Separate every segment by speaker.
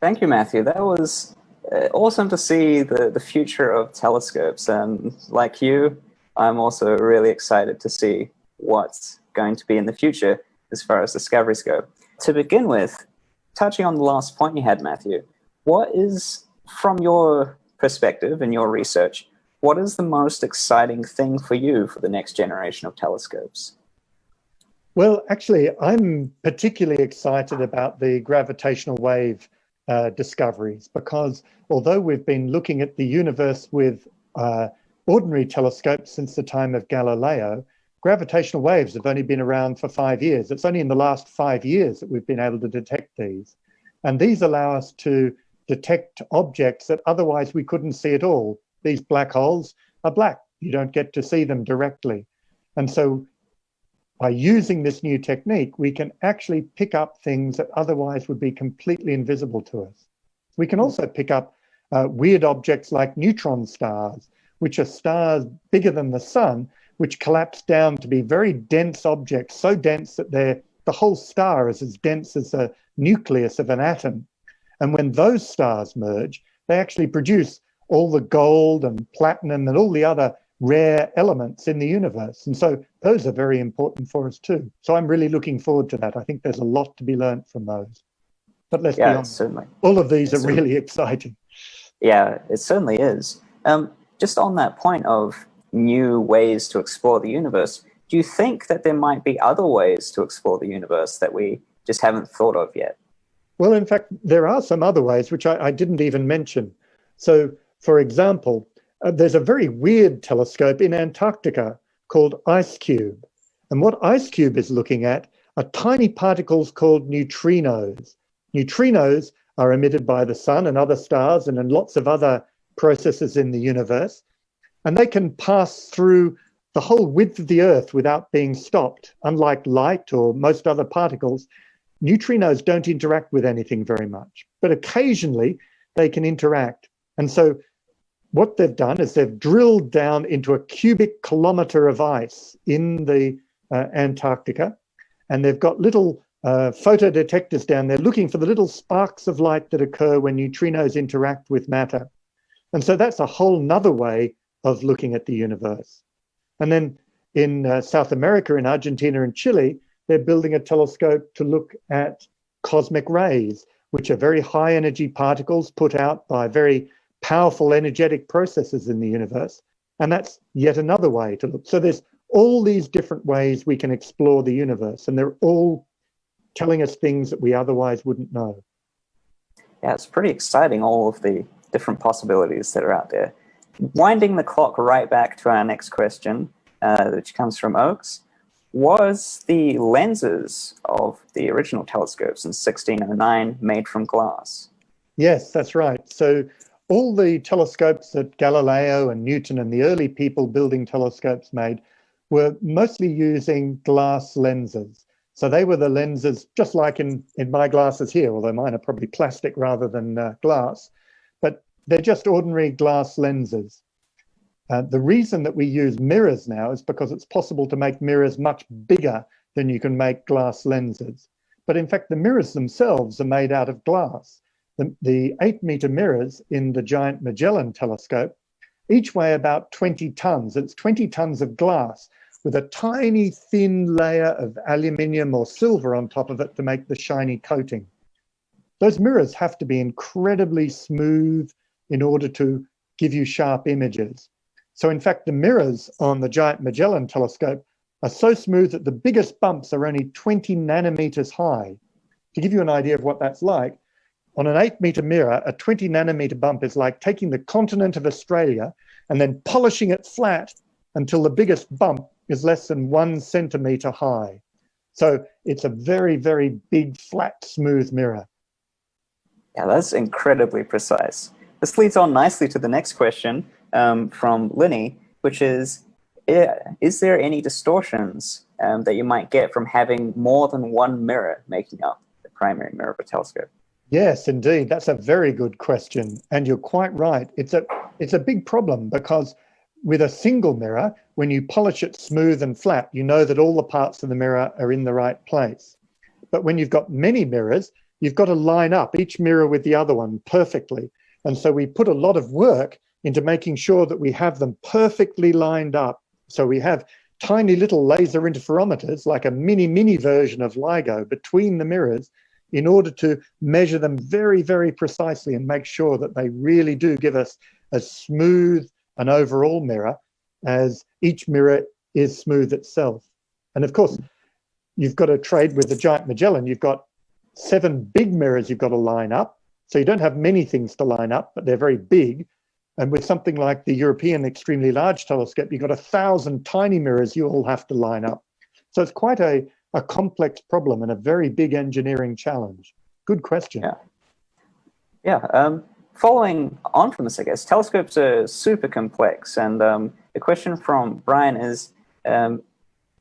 Speaker 1: Thank you, Matthew. That was awesome to see the future of telescopes. And like you, I'm also really excited to see what's going to be in the future as far as discoveries go. To begin with, touching on the last point you had, Matthew, what is, from your perspective and your research, what is the most exciting thing for you for the next generation of telescopes?
Speaker 2: Well, actually, I'm particularly excited about the gravitational wave discoveries, because although we've been looking at the universe with ordinary telescopes since the time of Galileo, gravitational waves have only been around for 5 years. It's only in the last 5 years that we've been able to detect these. And these allow us to detect objects that otherwise we couldn't see at all. These black holes are black. You don't get to see them directly. And so by using this new technique, we can actually pick up things that otherwise would be completely invisible to us. We can also pick up weird objects like neutron stars, which are stars bigger than the sun, which collapse down to be very dense objects, so dense that the whole star is as dense as the nucleus of an atom. And when those stars merge, they actually produce all the gold and platinum and all the other rare elements in the universe. And so those are very important for us too. So I'm really looking forward to that. I think there's a lot to be learned from those. But let's be honest,
Speaker 1: certainly.
Speaker 2: All of these are really exciting.
Speaker 1: Yeah, it certainly is. Just on that point of new ways to explore the universe, do you think that there might be other ways to explore the universe that we just haven't thought of yet?
Speaker 2: Well, in fact, there are some other ways which I didn't even mention. So, for example, there's a very weird telescope in Antarctica called IceCube. And what IceCube is looking at are tiny particles called neutrinos. Neutrinos are emitted by the sun and other stars and in lots of other processes in the universe. And they can pass through the whole width of the Earth without being stopped. Unlike light or most other particles, neutrinos don't interact with anything very much, but occasionally they can interact. And so what they've done is they've drilled down into a cubic kilometre of ice in the Antarctica, and they've got little photodetectors down there looking for the little sparks of light that occur when neutrinos interact with matter. And so that's a whole nother way of looking at the universe. And then in South America, in Argentina and Chile, they're building a telescope to look at cosmic rays, which are very high energy particles put out by very powerful energetic processes in the universe. And that's yet another way to look. So there's all these different ways we can explore the universe, and they're all telling us things that we otherwise wouldn't know.
Speaker 1: Yeah, it's pretty exciting, all of the different possibilities that are out there. Winding the clock right back to our next question, which comes from Oaks, was the lenses of the original telescopes in 1609 made from glass?
Speaker 2: Yes, that's right. So all the telescopes that Galileo and Newton and the early people building telescopes made were mostly using glass lenses. So they were the lenses, just like in my glasses here, although mine are probably plastic rather than glass, but they're just ordinary glass lenses. The reason that we use mirrors now is because it's possible to make mirrors much bigger than you can make glass lenses. But in fact, the mirrors themselves are made out of glass. The 8-meter mirrors in the giant Magellan telescope each weigh about 20 tons. It's 20 tons of glass with a tiny thin layer of aluminium or silver on top of it to make the shiny coating. Those mirrors have to be incredibly smooth in order to give you sharp images. So in fact, the mirrors on the giant Magellan telescope are so smooth that the biggest bumps are only 20 nanometers high. To give you an idea of what that's like, on an 8-meter mirror, a 20 nanometer bump is like taking the continent of Australia and then polishing it flat until the biggest bump is less than 1 centimeter high. So it's a very, very big, flat, smooth mirror.
Speaker 1: Yeah, that's incredibly precise. This leads on nicely to the next question from Linny, which is there any distortions that you might get from having more than one mirror making up the primary mirror of a telescope?
Speaker 2: Yes, indeed. That's a very good question. And you're quite right. It's a big problem because with a single mirror, when you polish it smooth and flat, you know that all the parts of the mirror are in the right place. But when you've got many mirrors, you've got to line up each mirror with the other one perfectly. And so we put a lot of work into making sure that we have them perfectly lined up. So we have tiny little laser interferometers, like a mini version of LIGO, between the mirrors in order to measure them very, very precisely and make sure that they really do give us as smooth an overall mirror as each mirror is smooth itself. And of course, you've got to trade with the Giant Magellan. You've got 7 big mirrors you've got to line up. So you don't have many things to line up, but they're very big. And with something like the European Extremely Large Telescope, you've got 1,000 tiny mirrors you all have to line up. So it's quite a complex problem and a very big engineering challenge. Good question.
Speaker 1: Yeah. Following on from this, I guess, telescopes are super complex. And the question from Brian is,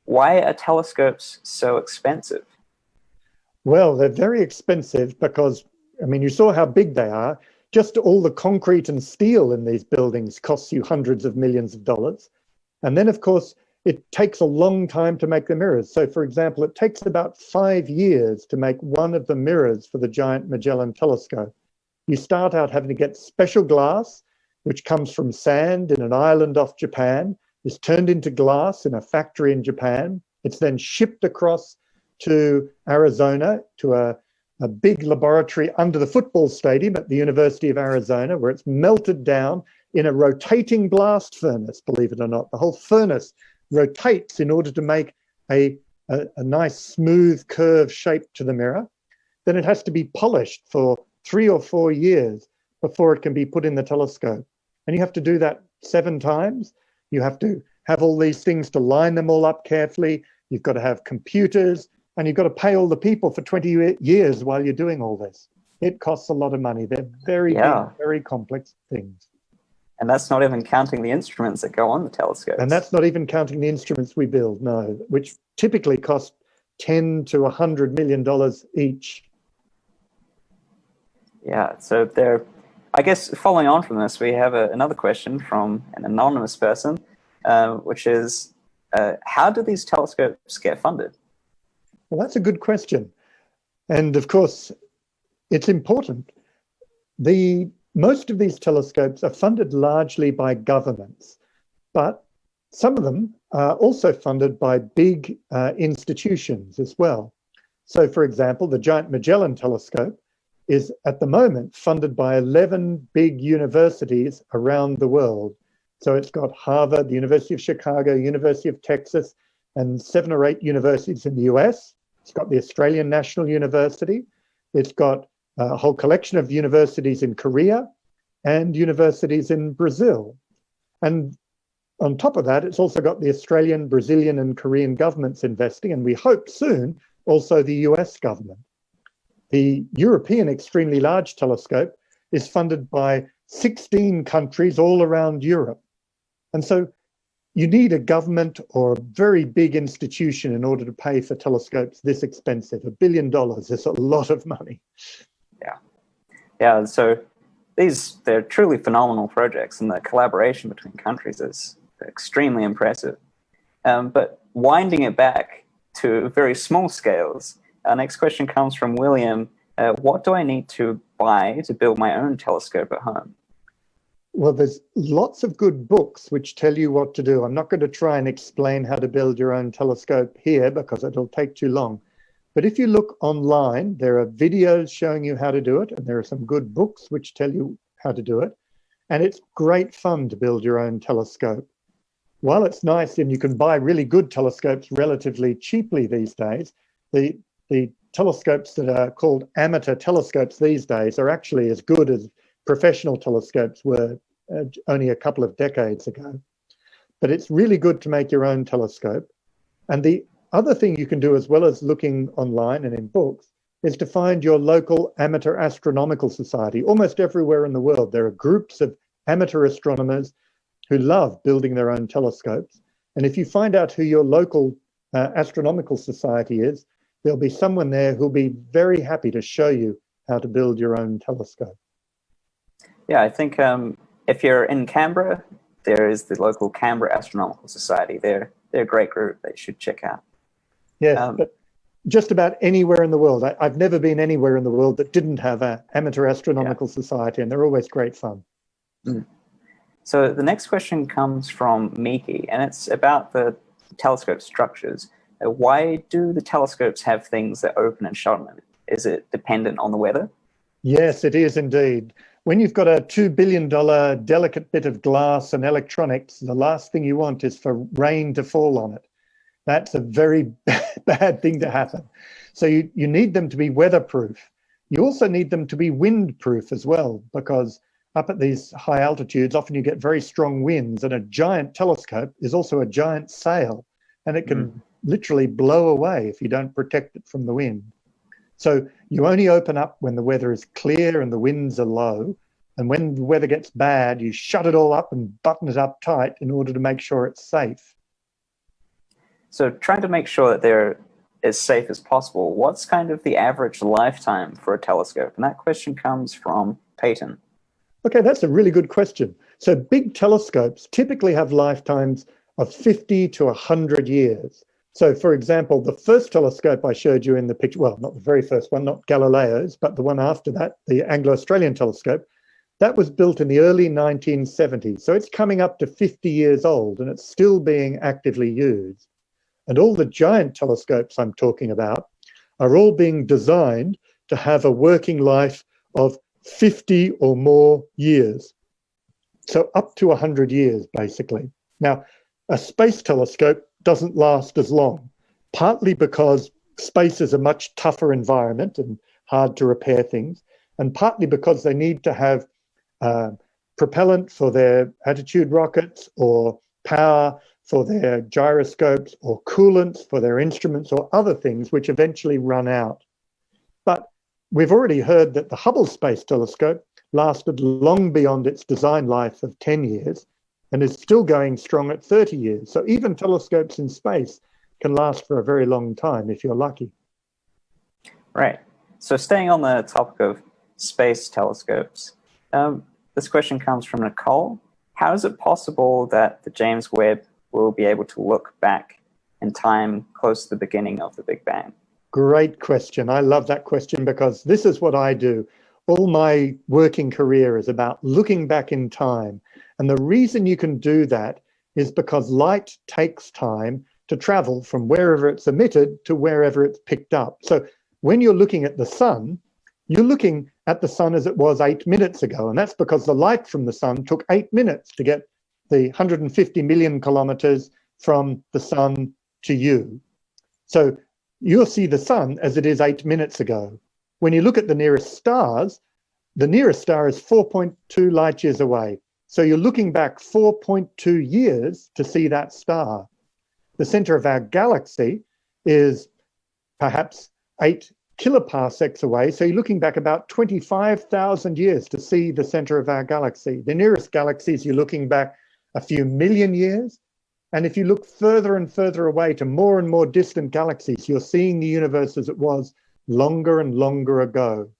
Speaker 1: why are telescopes so expensive?
Speaker 2: Well, they're very expensive because, I mean, you saw how big they are. Just all the concrete and steel in these buildings costs you hundreds of millions of dollars. And then, of course, it takes a long time to make the mirrors. So, for example, it takes about 5 years to make one of the mirrors for the Giant Magellan Telescope. You start out having to get special glass, which comes from sand in an island off Japan. It's turned into glass in a factory in Japan. It's then shipped across to Arizona to a big laboratory under the football stadium at the University of Arizona, where it's melted down in a rotating blast furnace, believe it or not. The whole furnace rotates in order to make a nice smooth curve shape to the mirror. Then it has to be polished for 3 or 4 years before it can be put in the telescope. And you have to do that 7 times. You have to have all these things to line them all up carefully. You've got to have computers, and you've got to pay all the people for 20 years while you're doing all this. It costs a lot of money. They're very big, very complex things.
Speaker 1: And that's not even counting the instruments that go on the telescopes.
Speaker 2: And that's not even counting the instruments we build, no, which typically cost $10 to $100 million each.
Speaker 1: Yeah, so I guess following on from this, we have another question from an anonymous person, which is, how do these telescopes get funded?
Speaker 2: Well, that's a good question. And of course, it's important. Most of these telescopes are funded largely by governments, but some of them are also funded by big institutions as well. So, for example, the Giant Magellan Telescope is at the moment funded by 11 big universities around the world. So it's got Harvard, the University of Chicago, University of Texas, and 7 or 8 universities in the US. It's got the Australian National University. It's got a whole collection of universities in Korea and universities in Brazil. And on top of that, it's also got the Australian, Brazilian, and Korean governments investing, and we hope soon also the US government. The European Extremely Large Telescope is funded by 16 countries all around Europe. And so you need a government or a very big institution in order to pay for telescopes this expensive. $1 billion is a lot of money.
Speaker 1: Yeah, so they're truly phenomenal projects, and the collaboration between countries is extremely impressive. But winding it back to very small scales, our next question comes from William. What do I need to buy to build my own telescope at home?
Speaker 2: Well, there's lots of good books which tell you what to do. I'm not going to try and explain how to build your own telescope here because it'll take too long. But if you look online, there are videos showing you how to do it, and there are some good books which tell you how to do it. And it's great fun to build your own telescope. While it's nice and you can buy really good telescopes relatively cheaply these days, the telescopes that are called amateur telescopes these days are actually as good as professional telescopes were only a couple of decades ago. But it's really good to make your own telescope. And the other thing you can do, as well as looking online and in books, is to find your local amateur astronomical society. Almost everywhere in the world, there are groups of amateur astronomers who love building their own telescopes. And if you find out who your local astronomical society is, there'll be someone there who'll be very happy to show you how to build your own telescope.
Speaker 1: Yeah, I think if you're in Canberra, there is the local Canberra Astronomical Society. They're a great group that you should check out.
Speaker 2: Yes, but just about anywhere in the world. I've never been anywhere in the world that didn't have an amateur
Speaker 1: Yeah.
Speaker 2: astronomical society, and they're always great fun.
Speaker 1: Mm. So the next question comes from Miki, and it's about the telescope structures. Why do the telescopes have things that open and shut on them? Is it dependent on the weather?
Speaker 2: Yes, it is indeed. When you've got a $2 billion delicate bit of glass and electronics, the last thing you want is for rain to fall on it. That's a very bad thing to happen. So you need them to be weatherproof. You also need them to be windproof as well, because up at these high altitudes, often you get very strong winds, and a giant telescope is also a giant sail, and it can literally blow away if you don't protect it from the wind. So you only open up when the weather is clear and the winds are low. And when the weather gets bad, you shut it all up and button it up tight in order to make sure it's safe.
Speaker 1: So trying to make sure that they're as safe as possible, what's kind of the average lifetime for a telescope? And that question comes from Peyton.
Speaker 2: Okay, that's a really good question. So big telescopes typically have lifetimes of 50 to 100 years. So for example, the first telescope I showed you in the picture, well, not the very first one, not Galileo's, but the one after that, the Anglo-Australian telescope, that was built in the early 1970s. So it's coming up to 50 years old, and it's still being actively used. And all the giant telescopes I'm talking about are all being designed to have a working life of 50 or more years. So up to 100 years, basically. Now, a space telescope doesn't last as long, partly because space is a much tougher environment and hard to repair things, and partly because they need to have propellant for their attitude rockets, or power for their gyroscopes, or coolants for their instruments, or other things which eventually run out. But we've already heard that the Hubble Space Telescope lasted long beyond its design life of 10 years and is still going strong at 30 years. So even telescopes in space can last for a very long time if you're lucky.
Speaker 1: Right. So staying on the topic of space telescopes, this question comes from Nicole. How is it possible that the James Webb will be able to look back in time close to the beginning of the Big Bang?
Speaker 2: Great question. I love that question because this is what I do. All my working career is about looking back in time. And the reason you can do that is because light takes time to travel from wherever it's emitted to wherever it's picked up. So when you're looking at the sun, you're looking at the sun as it was 8 minutes ago. And that's because the light from the sun took 8 minutes to get the 150 million kilometers from the sun to you. So you'll see the sun as it is 8 minutes ago. When you look at the nearest stars, the nearest star is 4.2 light years away. So you're looking back 4.2 years to see that star. The center of our galaxy is perhaps 8 kiloparsecs away. So you're looking back about 25,000 years to see the center of our galaxy. The nearest galaxies, you're looking back a few million years. And if you look further and further away to more and more distant galaxies, you're seeing the universe as it was longer and longer ago.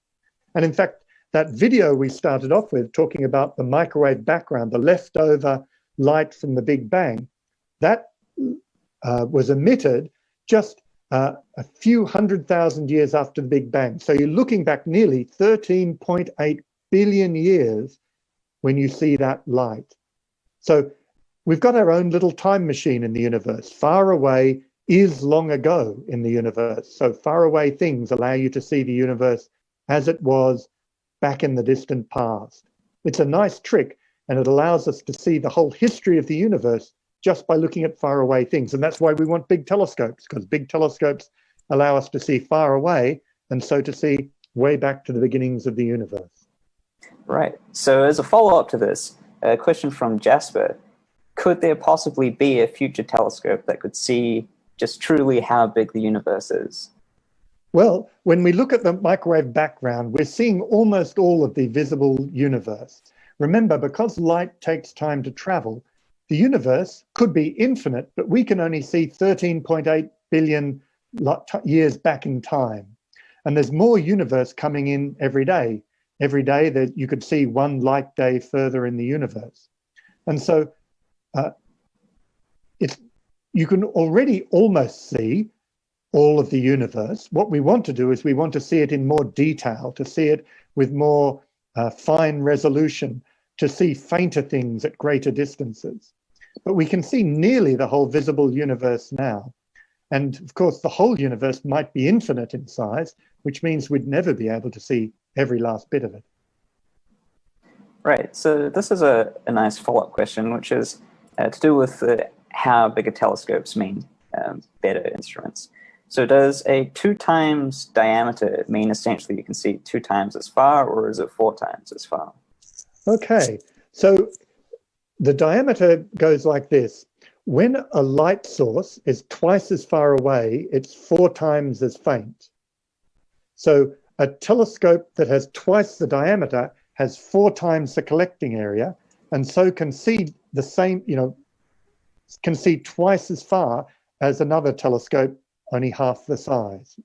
Speaker 2: And in fact, that video we started off with talking about the microwave background, the leftover light from the Big Bang, that was emitted just a few 100,000 years after the Big Bang. So you're looking back nearly 13.8 billion years when you see that light. So we've got our own little time machine in the universe. Far away is long ago in the universe. So far away things allow you to see the universe as it was back in the distant past. It's a nice trick, and it allows us to see the whole history of the universe just by looking at far away things. And that's why we want big telescopes, because big telescopes allow us to see far away, and so to see way back to the beginnings of the universe.
Speaker 1: Right. So as a follow-up to this, a question from Jasper. Could there possibly be a future telescope that could see just truly how big the universe is?
Speaker 2: Well, when we look at the microwave background, we're seeing almost all of the visible universe. Remember, because light takes time to travel, the universe could be infinite, but we can only see 13.8 billion years back in time. And there's more universe coming in every day. Every day that you could see one light day further in the universe. And so you can already almost see all of the universe. What we want to do is we want to see it in more detail, to see it with more fine resolution, to see fainter things at greater distances. But we can see nearly the whole visible universe now. And of course, the whole universe might be infinite in size, which means we'd never be able to see every last bit of it.
Speaker 1: Right. So this is a nice follow-up question, which is to do with how bigger telescopes mean better instruments. So does a 2 times diameter mean essentially you can see 2 times as far, or is it 4 times as far?
Speaker 2: Okay. So the diameter goes like this. When a light source is twice as far away, it's 4 times as faint. So a telescope that has twice the diameter has 4 times the collecting area, and so can see the same, can see twice as far as another telescope only half the size.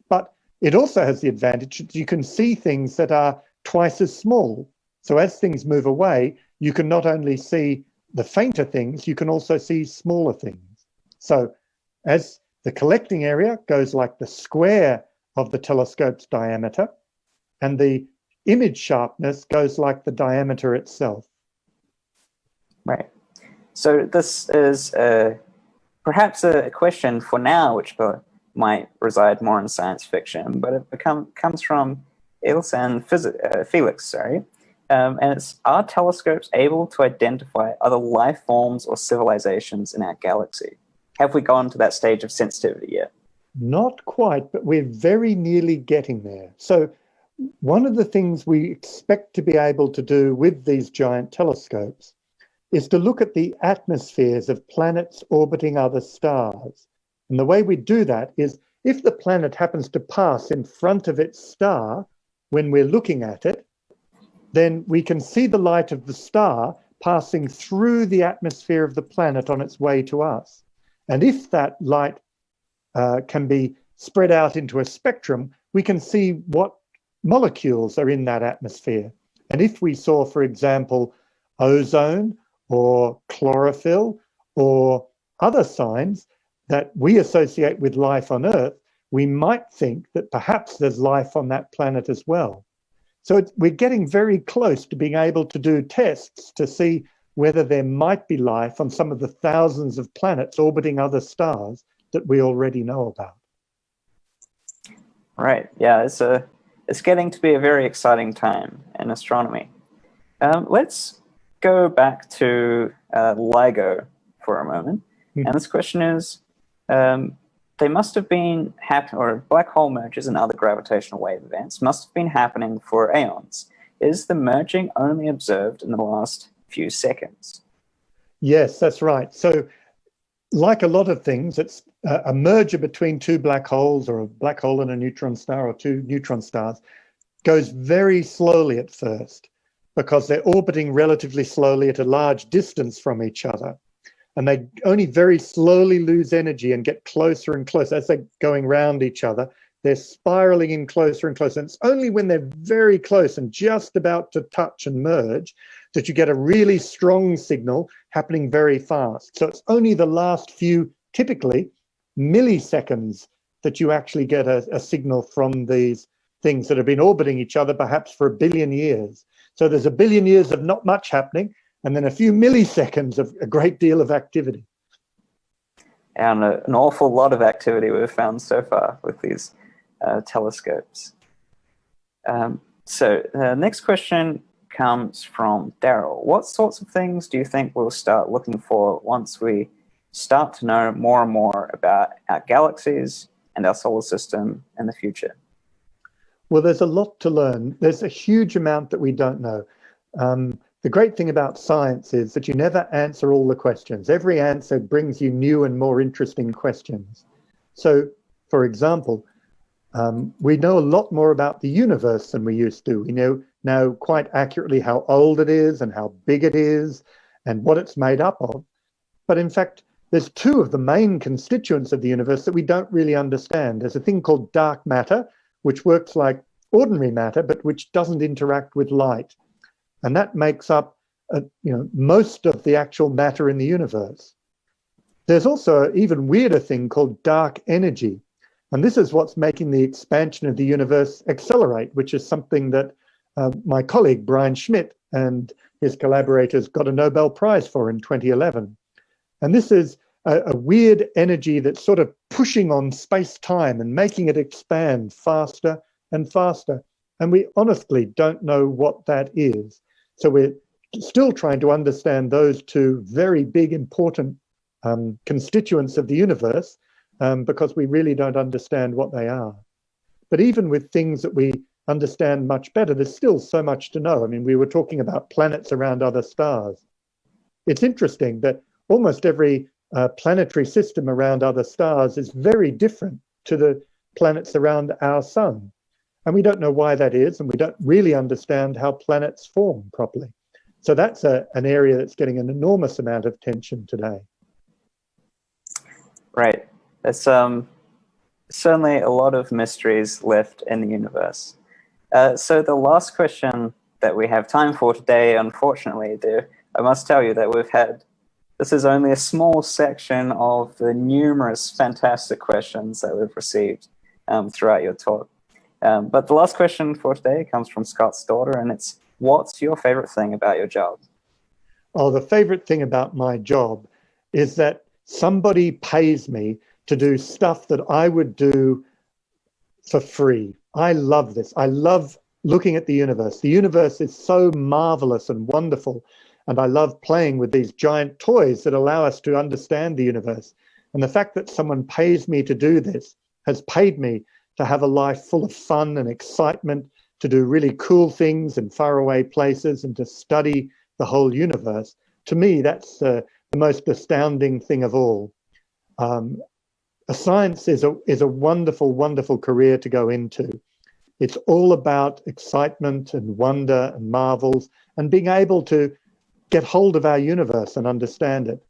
Speaker 2: But it also has the advantage that you can see things that are twice as small. So as things move away, you can not only see the fainter things, you can also see smaller things. So as the collecting area goes like the square of the telescope's diameter, and the image sharpness goes like the diameter itself.
Speaker 1: Right. So this is perhaps a question for now, which might reside more in science fiction, but it comes from Ilse and Felix, and it's, are telescopes able to identify other life forms or civilizations in our galaxy? Have we gone to that stage of sensitivity yet?
Speaker 2: Not quite, but we're very nearly getting there. So one of the things we expect to be able to do with these giant telescopes is to look at the atmospheres of planets orbiting other stars. And the way we do that is if the planet happens to pass in front of its star when we're looking at it, then we can see the light of the star passing through the atmosphere of the planet on its way to us. And if that light can be spread out into a spectrum, we can see what molecules are in that atmosphere. And if we saw, for example, ozone or chlorophyll or other signs that we associate with life on Earth, we might think that perhaps there's life on that planet as well. So we're getting very close to being able to do tests to see whether there might be life on some of the thousands of planets orbiting other stars that we already know about.
Speaker 1: Right. Yeah, it's getting to be a very exciting time in astronomy. Let's go back to LIGO for a moment. And this question is, they must have been happening, or black hole mergers and other gravitational wave events must have been happening for aeons. Is the merging only observed in the last few seconds? Yes,
Speaker 2: that's right. So like a lot of things, it's a merger between 2 black holes, or a black hole and a neutron star, or 2 neutron stars, goes very slowly at first because they're orbiting relatively slowly at a large distance from each other. And they only very slowly lose energy and get closer and closer. As they're going round each other, they're spiraling in closer and closer. And it's only when they're very close and just about to touch and merge that you get a really strong signal happening very fast. So it's only the last few, typically, milliseconds that you actually get a signal from these things that have been orbiting each other perhaps for 1 billion years. So there's 1 billion years of not much happening, and then a few milliseconds of a great deal of activity.
Speaker 1: And an awful lot of activity we've found so far with these telescopes. So the next question comes from Daryl. What sorts of things do you think we'll start looking for once we start to know more and more about our galaxies and our solar system in the future?
Speaker 2: Well, there's a lot to learn. There's a huge amount that we don't know. The great thing about science is that you never answer all the questions. Every answer brings you new and more interesting questions. So, for example, we know a lot more about the universe than we used to. We know now quite accurately how old it is and how big it is and what it's made up of. But in fact, there's 2 of the main constituents of the universe that we don't really understand. There's a thing called dark matter, which works like ordinary matter, but which doesn't interact with light. And that makes up most of the actual matter in the universe. There's also an even weirder thing called dark energy, And this is what's making the expansion of the universe accelerate, which is something that my colleague Brian Schmidt and his collaborators got a Nobel Prize for in 2011. And this is a weird energy that's sort of pushing on space-time and making it expand faster and faster. And we honestly don't know what that is. So we're still trying to understand those two very big, important constituents of the universe, because we really don't understand what they are. But even with things that we understand much better, there's still so much to know. I mean, we were talking about planets around other stars. It's interesting that almost every planetary system around other stars is very different to the planets around our sun. And we don't know why that is, and we don't really understand how planets form properly. So that's an area that's getting an enormous amount of attention today.
Speaker 1: Right. There's certainly a lot of mysteries left in the universe. So the last question that we have time for today, unfortunately, I must tell you that this is only a small section of the numerous fantastic questions that we've received throughout your talk. But the last question for today comes from Scott's daughter, and it's, what's your favorite thing about your job?
Speaker 2: Oh, the favorite thing about my job is that somebody pays me to do stuff that I would do for free. I love this. I love looking at the universe. The universe is so marvelous and wonderful. And I love playing with these giant toys that allow us to understand the universe. And the fact that someone pays me to do this has paid me to have a life full of fun and excitement, to do really cool things in faraway places and to study the whole universe. To me, that's the most astounding thing of all. Science is a wonderful, wonderful career to go into. It's all about excitement and wonder and marvels and being able to get hold of our universe and understand it.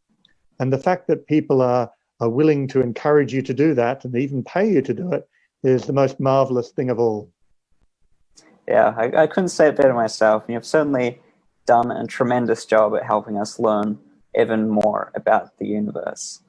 Speaker 2: And the fact that people are willing to encourage you to do that and even pay you to do it is the most marvelous thing of all.
Speaker 1: Yeah, I couldn't say it better myself. You've certainly done a tremendous job at helping us learn even more about the universe.